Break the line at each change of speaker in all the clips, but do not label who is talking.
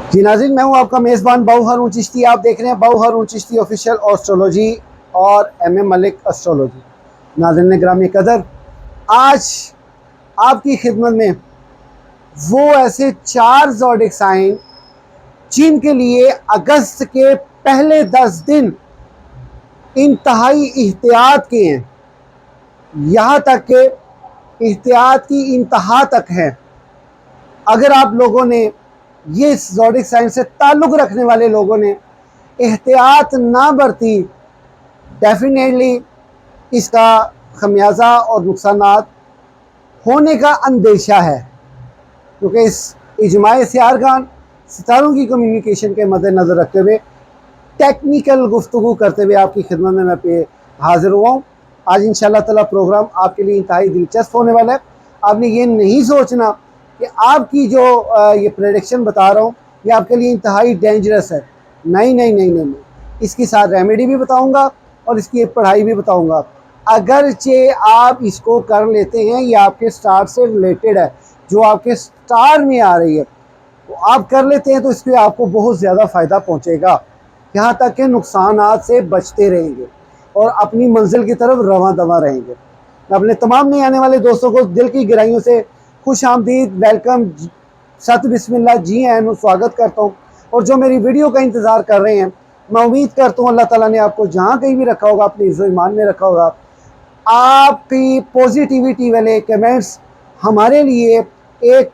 जी नाज़रीन, मैं हूं आपका मेज़बान बाऊ हारून चिश्ती। आप देख रहे हैं बाऊ हारून चिश्ती ऑफिशियल एस्ट्रोलॉजी और एम मलिक एस्ट्रोलॉजी। नाज़रीन ग्रामी कदर, आज आपकी खिदमत में वो ऐसे 4 ज़ोडिक साइन जिनके लिए अगस्त के पहले 10 दिन इंतहाई एहतियात के हैं, यहाँ तक कि एहतियात की इंतहा तक है। अगर आप लोगों ने ये ज़ोडिक साइन से ताल्लुक़ रखने वाले लोगों ने एहतियात ना बरती, डेफिनेटली इसका खमियाजा और नुकसानात होने का अंदेशा है, क्योंकि इस इजमाए सियारगान सितारों की कम्युनिकेशन के मद्देनज़र रखते हुए टेक्निकल गुफ्तगू करते हुए आपकी खिदमत में मैं पे हाजिर हुआ हूँ। आज इंशाअल्लाह ताला प्रोग्राम आपके लिए इंतहाई दिलचस्प होने वाला है। आपने ये नहीं सोचना कि आपकी जो ये प्रेडिक्शन बता रहा हूँ ये आपके लिए इंतहाई डेंजरस है। नहीं नहीं नहीं नहीं, नहीं। इसकी साथ रेमेडी भी बताऊँगा और इसकी एक पढ़ाई भी बताऊँगा। अगरचे आप इसको कर लेते हैं, ये आपके स्टार से रिलेटेड है, जो आपके स्टार में आ रही है, तो आप कर लेते हैं तो इससे आपको बहुत ज़्यादा फ़ायदा पहुँचेगा। यहाँ तक के नुकसानात से बचते रहेंगे और अपनी मंजिल की तरफ रवां दवा रहेंगे। मैं अपने तमाम नए आने वाले दोस्तों को दिल की गहराइयों से खुश आमदीद, वेलकम, सत बिस्मिल्लाह, जी आन स्वागत करता हूँ। और जो मेरी वीडियो का इंतज़ार कर रहे हैं, मैं उम्मीद करता हूँ अल्लाह ताला ने आपको जहाँ कहीं भी रखा होगा अपने इज़्ज़ो ईमान में रखा होगा। आपकी पॉजिटिविटी वाले कमेंट्स हमारे लिए एक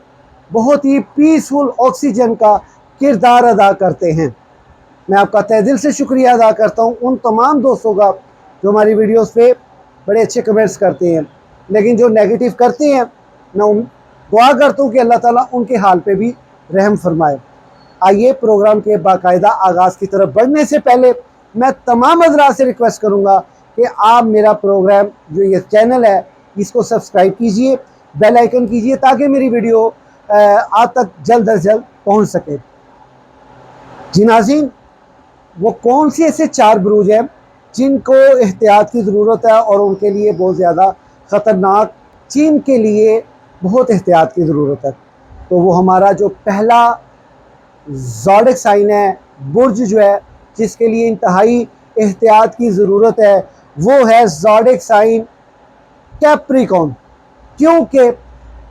बहुत ही पीसफुल ऑक्सीजन का किरदार अदा करते हैं। मैं आपका तहे दिल से शुक्रिया अदा करता हूँ उन तमाम दोस्तों का जो हमारी वीडियोस पे बड़े अच्छे कमेंट्स करते हैं, लेकिन जो नेगेटिव करते हैं, मैं दुआ करता हूँ कि अल्लाह ताला उनके हाल पे भी रहम फरमाए। आइए प्रोग्राम के बाकायदा आगाज़ की तरफ बढ़ने से पहले मैं तमाम हज़रात से रिक्वेस्ट करूँगा कि आप मेरा प्रोग्राम जो ये चैनल है इसको सब्सक्राइब कीजिए, बेल आइकन कीजिए, ताकि मेरी वीडियो आप तक जल्द अज जल्द पहुँच सके। जी नाज़रीन, वो कौन से ऐसे 4 बुरूज हैं जिनको एहतियात की ज़रूरत है और उनके लिए बहुत ज़्यादा ख़तरनाक, जिनके लिए बहुत एहतियात की ज़रूरत है? तो वो हमारा जो पहला ज़ोडिक साइन है, बुर्ज जो है जिसके लिए इंतहाई एहतियात की ज़रूरत है, वो है ज़ोडिक साइन कैप्रिकॉर्न। क्योंकि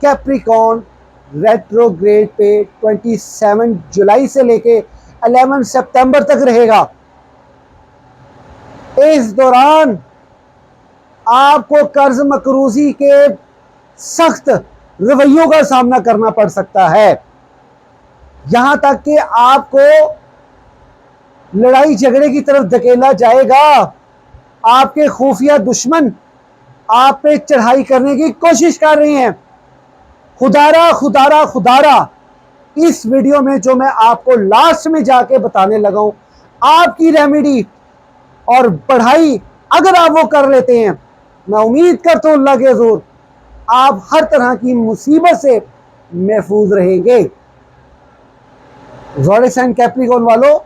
कैप्रिकॉर्न रेट्रोग्रेड पे 27 जुलाई से लेके 11 सितंबर तक रहेगा। इस दौरान आपको कर्ज मकरूजी के सख्त रवैयों का सामना करना पड़ सकता है, यहां तक कि आपको लड़ाई झगड़े की तरफ धकेला जाएगा। आपके खुफिया दुश्मन आप पे चढ़ाई करने की कोशिश कर रहे हैं। खुदारा खुदारा खुदारा, इस वीडियो में जो मैं आपको लास्ट में जाके बताने लगा हूं, आपकी रेमेडी और पढ़ाई अगर आप वो कर लेते हैं, मैं उम्मीद करता हूं अल्लाह के ज़ोर आप हर तरह की मुसीबत से महफूज रहेंगे। ज़ोडिक साइन कैप्रिकॉर्न वालों,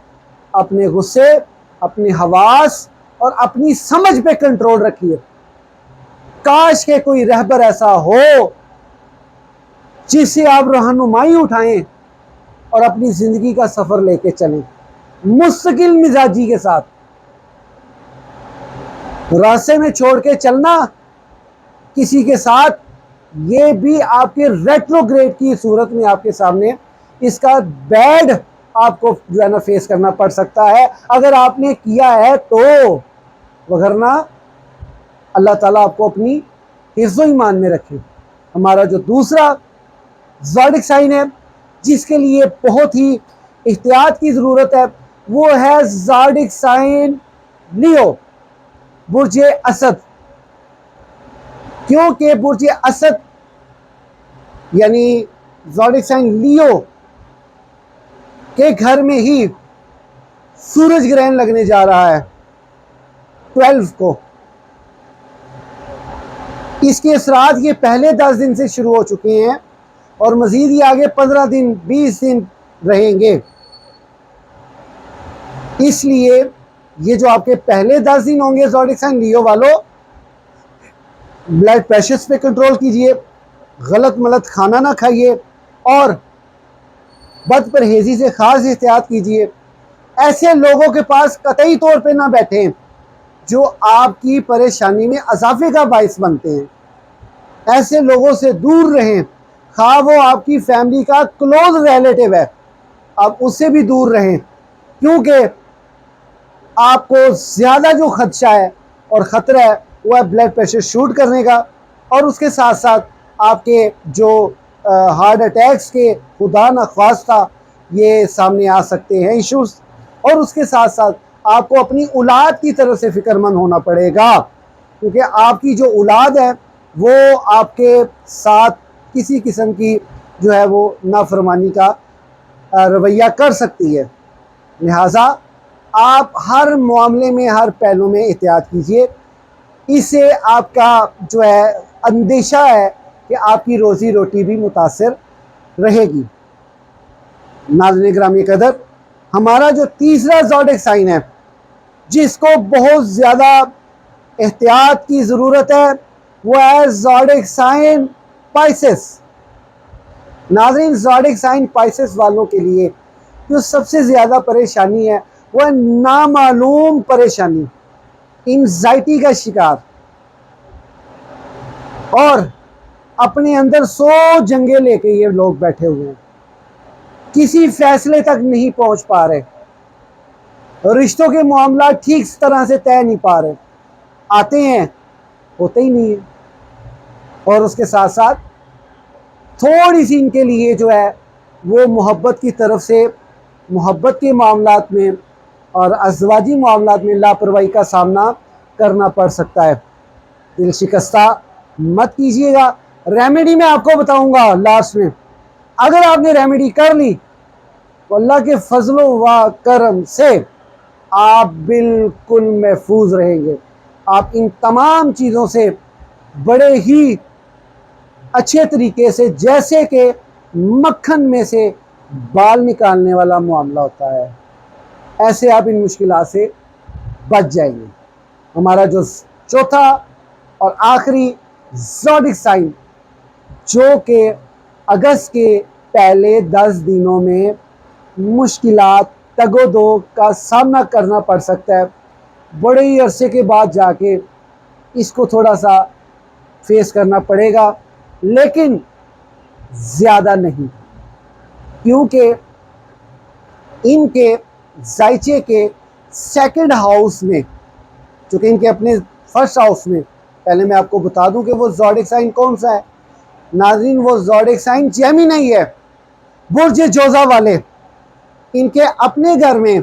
अपने गुस्से, अपने हवास और अपनी समझ पे कंट्रोल रखिए। काश के कोई रहबर ऐसा हो जिससे आप रहनुमाई उठाएं और अपनी जिंदगी का सफर लेके चलें मुस्तकिल मिजाजी के साथ। रास्ते में छोड़ के चलना किसी के साथ, ये भी आपके रेट्रोग्रेड की सूरत में आपके सामने इसका बैड आपको जो है ना फेस करना पड़ सकता है अगर आपने किया है तो, वगरना अल्लाह ताला आपको अपनी हिफ्ज़ो ईमान में रखे। हमारा जो दूसरा ज़ोडिक साइन है जिसके लिए बहुत ही एहतियात की ज़रूरत है, वो है ज़ोडिक साइन लियो, बुर्ज असद। क्योंकि बुर्ज असद यानी ज़ोडिक साइन लियो के घर में ही सूरज ग्रहण लगने जा रहा है 12 को। इसके असरात ये पहले 10 दिन से शुरू हो चुके हैं और मजीद ये आगे 15 दिन 20 दिन रहेंगे। इसलिए ये जो आपके पहले 10 दिन होंगे ज़ोडिक साइन लियो वालों, ब्लड प्रेशर पे कंट्रोल कीजिए, गलत मलत खाना ना खाइए और बद परहेज़ी से ख़ास एहतियात कीजिए। ऐसे लोगों के पास कतई तौर पे ना बैठें जो आपकी परेशानी में इजाफे का बायस बनते हैं। ऐसे लोगों से दूर रहें, खा वो आपकी फैमिली का क्लोज रिलेटिव है, आप उससे भी दूर रहें, क्योंकि आपको ज़्यादा जो खदशा है और ख़तरा है वो है ब्लड प्रेशर शूट करने का, और उसके साथ साथ आपके जो हार्ट अटैक्स के खुदा न ख्वास्ता ये सामने आ सकते हैं इश्यूज़। और उसके साथ साथ आपको अपनी औलाद की तरफ से फ़िक्रमंद होना पड़ेगा, क्योंकि आपकी जो औलाद है वो आपके साथ किसी किस्म की जो है वो नाफरमानी का रवैया कर सकती है। लिहाजा आप हर मामले में, हर पहलू में एहतियात कीजिए। इससे आपका जो है अंदेशा है कि आपकी रोज़ी रोटी भी मुतासर रहेगी। नाज़रीन ग्रामी कदर, हमारा जो तीसरा ज़ोडिक साइन है जिसको बहुत ज़्यादा एहतियात की ज़रूरत है वो है ज़ोडिक साइन पाइसेस। नाज़रीन, ज़ोडिक साइन पाइसेस वालों के लिए जो सबसे ज़्यादा परेशानी है वो है नामालूम परेशानी, एंजाइटी का शिकार, और अपने अंदर 100 जंगे लेके ये लोग बैठे हुए हैं, किसी फैसले तक नहीं पहुंच पा रहे, रिश्तों के मामला ठीक तरह से तय नहीं पा रहे, आते हैं होते ही नहीं है। और उसके साथ साथ थोड़ी सी इनके लिए जो है वो मोहब्बत की तरफ से, मोहब्बत के मामलात में और अज़वाजी मामलात में लापरवाही का सामना करना पड़ सकता है। दिल शिकस्ता मत कीजिएगा। रेमेडी मैं आपको बताऊंगा लास्ट में, अगर आपने रेमेडी कर ली तो अल्लाह के फजलो व करम से आप बिल्कुल महफूज रहेंगे। आप इन तमाम चीज़ों से बड़े ही अच्छे तरीके से, जैसे कि मक्खन में से बाल निकालने वाला मामला होता है, ऐसे आप इन मुश्किलात से बच जाएंगे। हमारा जो चौथा और आखिरी ज़ोडिक साइन, जो कि अगस्त के पहले 10 दिनों में मुश्किलात तगोदो का सामना करना पड़ सकता है, बड़े ही अरसे के बाद जाके इसको थोड़ा सा फेस करना पड़ेगा, लेकिन ज़्यादा नहीं, क्योंकि इनके जायचे के सेकंड हाउस में, चूँकि इनके अपने फर्स्ट हाउस में, पहले मैं आपको बता दूं कि वो ज़ोडिक साइन कौन सा है। नाज़रीन, वो ज़ोडिक साइन जेमिनी है, बुर्ज जोज़ा वाले। इनके अपने घर में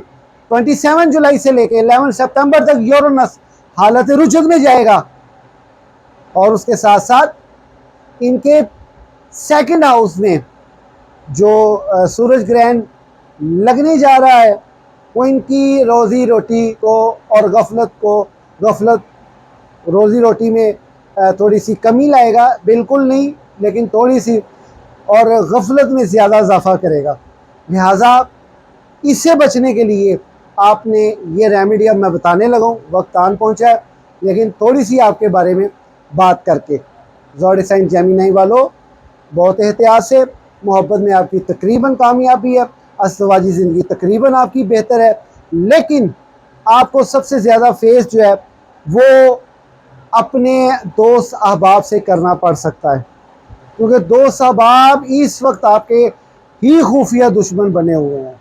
27 जुलाई से लेकर 11 सितंबर तक यूरेनस हालत रुजूद में जाएगा, और उसके साथ साथ इनके सेकंड हाउस में जो सूरज ग्रहण लगने जा रहा है वो इनकी रोज़ी रोटी को और गफलत रोज़ी रोटी में थोड़ी सी कमी लाएगा, बिल्कुल नहीं लेकिन थोड़ी सी, और गफलत में ज़्यादा इजाफा करेगा। लिहाजा इससे बचने के लिए आपने ये रेमेडी, अब मैं बताने लगा हूँ, वक्त आन पहुँचा है, लेकिन थोड़ी सी आपके बारे में बात करके। ज़ोडिक साइन जेमिनी वालों, बहुत एहतियात से, मोहब्बत में आपकी तकरीबन कामयाबी है, अज़वाजी ज़िंदगी तकरीबन आपकी बेहतर है, लेकिन आपको सबसे ज़्यादा फेस जो है वो अपने दोस्त अहबाब से करना पड़ सकता है, क्योंकि दोस्त अहबाब इस वक्त आपके ही खुफिया दुश्मन बने हुए हैं,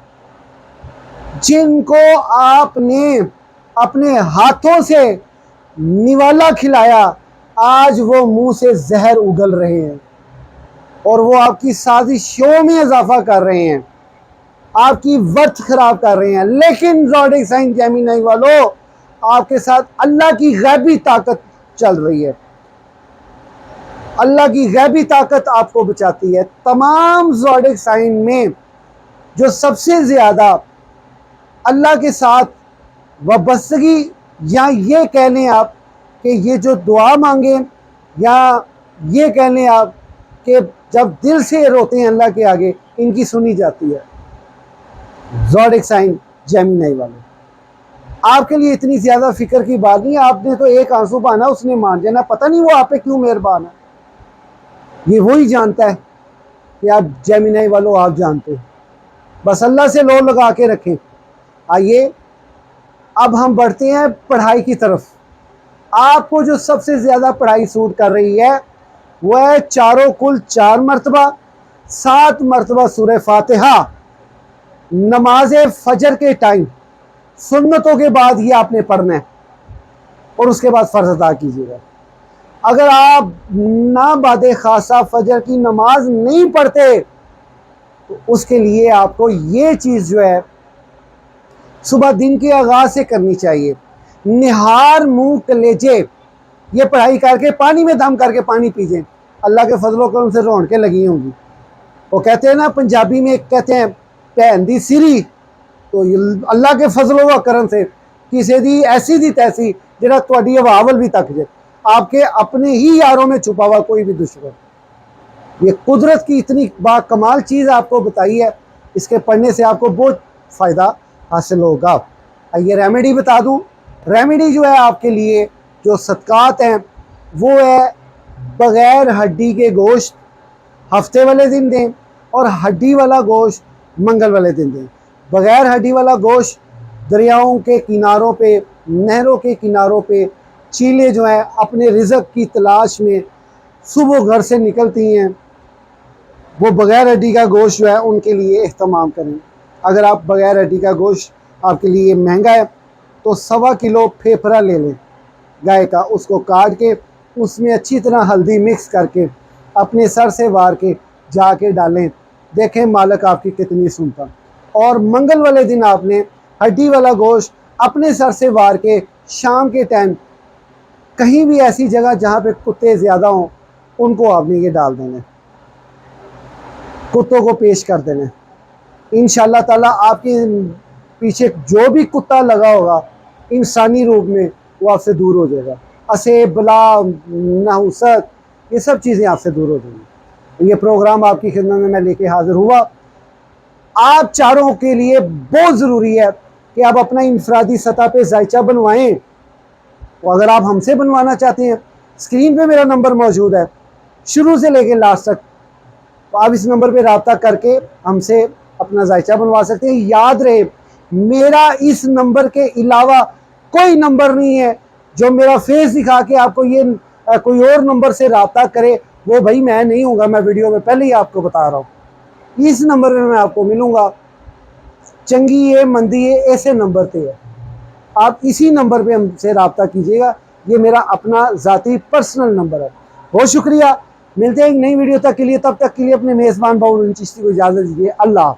जिनको आपने अपने हाथों से निवाला खिलाया, आज वो मुंह से जहर उगल रहे हैं और वो आपकी साजिशों में इजाफा कर रहे हैं, आपकी वर्थ खराब कर रहे हैं। लेकिन ज़ोडिक साइन जेमिनी वालों, आपके साथ अल्लाह की गैबी ताकत चल रही है, अल्लाह की गैबी ताकत आपको बचाती है। तमाम ज़ोडिक साइन में जो सबसे ज़्यादा अल्लाह के साथ वाबस्तगी, या ये कह लें आप कि ये जो दुआ मांगे, या ये कह लें आप कि जब दिल से रोते हैं अल्लाह के आगे, इनकी सुनी जाती है। ज़ोडिक साइन जेमिनी वाले, आपके लिए इतनी ज़्यादा फिक्र की बात नहीं, आपने तो एक आंसू बहाना उसने मान जाना, पता नहीं वो आप पे क्यों मेहरबान है, ये वही जानता है कि आप जेमिनी वालों आप जानते हो। बस अल्लाह से लो लगा के रखें। आइए अब हम बढ़ते हैं पढ़ाई की तरफ। आपको जो सबसे ज़्यादा पढ़ाई सूट कर रही है वह है चारों कुल 4 मरतबा, 7 मरतबा सूरह फातिहा नमाज फजर के टाइम, सुन्नतों के बाद ही आपने पढ़ना है और उसके बाद फ़र्ज अदा कीजिएगा। अगर आप ना बादे खासा फजर की नमाज नहीं पढ़ते तो उसके लिए आपको ये चीज़ जो है सुबह दिन के आगाज़ से करनी चाहिए। निहार मुंह कलेजे ये पढ़ाई करके पानी में दम करके पानी पीजिए, अल्लाह के फजलों करम से रौनकें लगी होंगी। वो कहते हैं ना, पंजाबी में कहते हैं भैन दी सिरी, तो अल्लाह के फजलों व करम से किसी दी ऐसी दी तैसी जिहड़ा तुहाडी हवा वल भी तक जाए, आपके अपने ही यारों में छुपा हुआ कोई भी दुश्मन। ये कुदरत की इतनी बाकमाल चीज़ आपको बताई है, इसके पढ़ने से आपको बहुत फ़ायदा हासिल होगा। आइए रेमेडी बता दूं। रेमेडी जो है आपके लिए जो सदकात हैं वो है बग़ैर हड्डी के गोश्त हफ्ते वाले दिन दें और हड्डी वाला गोश्त मंगल वाले दिन दें। बग़ैर हड्डी वाला गोश्त दरियाओं के किनारों पे, नहरों के किनारों पे चीलें जो हैं अपने रिज़्क़ की तलाश में सुबह घर से निकलती हैं, वो बग़ैर हड्डी का गोश्त जो है उनके लिए इस्तेमाल करें। अगर आप बग़ैर हड्डी का गोश्त आपके लिए महंगा है तो 1.25 किलो फेफड़ा ले लें गाय का, उसको काट के उसमें अच्छी तरह हल्दी मिक्स करके अपने सर से वार के जाके डालें, देखें मालिक आपकी कितनी सुनता। और मंगल वाले दिन आपने हड्डी वाला गोश्त अपने सर से वार के शाम के टाइम कहीं भी ऐसी जगह जहाँ पे कुत्ते ज़्यादा हों उनको आपने ये डाल देना, कुत्तों को पेश कर देना। इंशाअल्लाह ताला आपके पीछे जो भी कुत्ता लगा होगा इंसानी रूप में वो आपसे दूर हो जाएगा। असेब, बला, नहुसत, ये सब चीज़ें आपसे दूर हो जाएंगी। ये प्रोग्राम आपकी खिदमत में मैं लेके हाजिर हुआ। आप चारों के लिए बहुत ज़रूरी है कि आप अपना इंफरादी सतह पे जायचा बनवाएं। तो अगर आप हमसे बनवाना चाहते हैं, स्क्रीन पे मेरा नंबर मौजूद है, शुरू से लेकर लास्ट तक, तो आप इस नंबर पे रब्ता करके हमसे अपना जायचा बनवा सकते हैं। याद रहे, मेरा इस नंबर के अलावा कोई नंबर नहीं है। जो मेरा फेस दिखा के आपको ये कोई और नंबर से रब्ता करे वो भाई मैं नहीं हूँगा। मैं वीडियो में पहले ही आपको बता रहा हूँ, इस नंबर में मैं आपको मिलूँगा। चंगी है मंदी है ऐसे नंबर पे है, आप इसी नंबर पे हमसे रब्ता कीजिएगा। ये मेरा अपना ज़ाती पर्सनल नंबर है। बहुत शुक्रिया, मिलते हैं एक नई वीडियो तक के लिए। तब तक के लिए अपने मेज़बान बाउल चिश्ती को इजाज़त दीजिए। अल्लाह।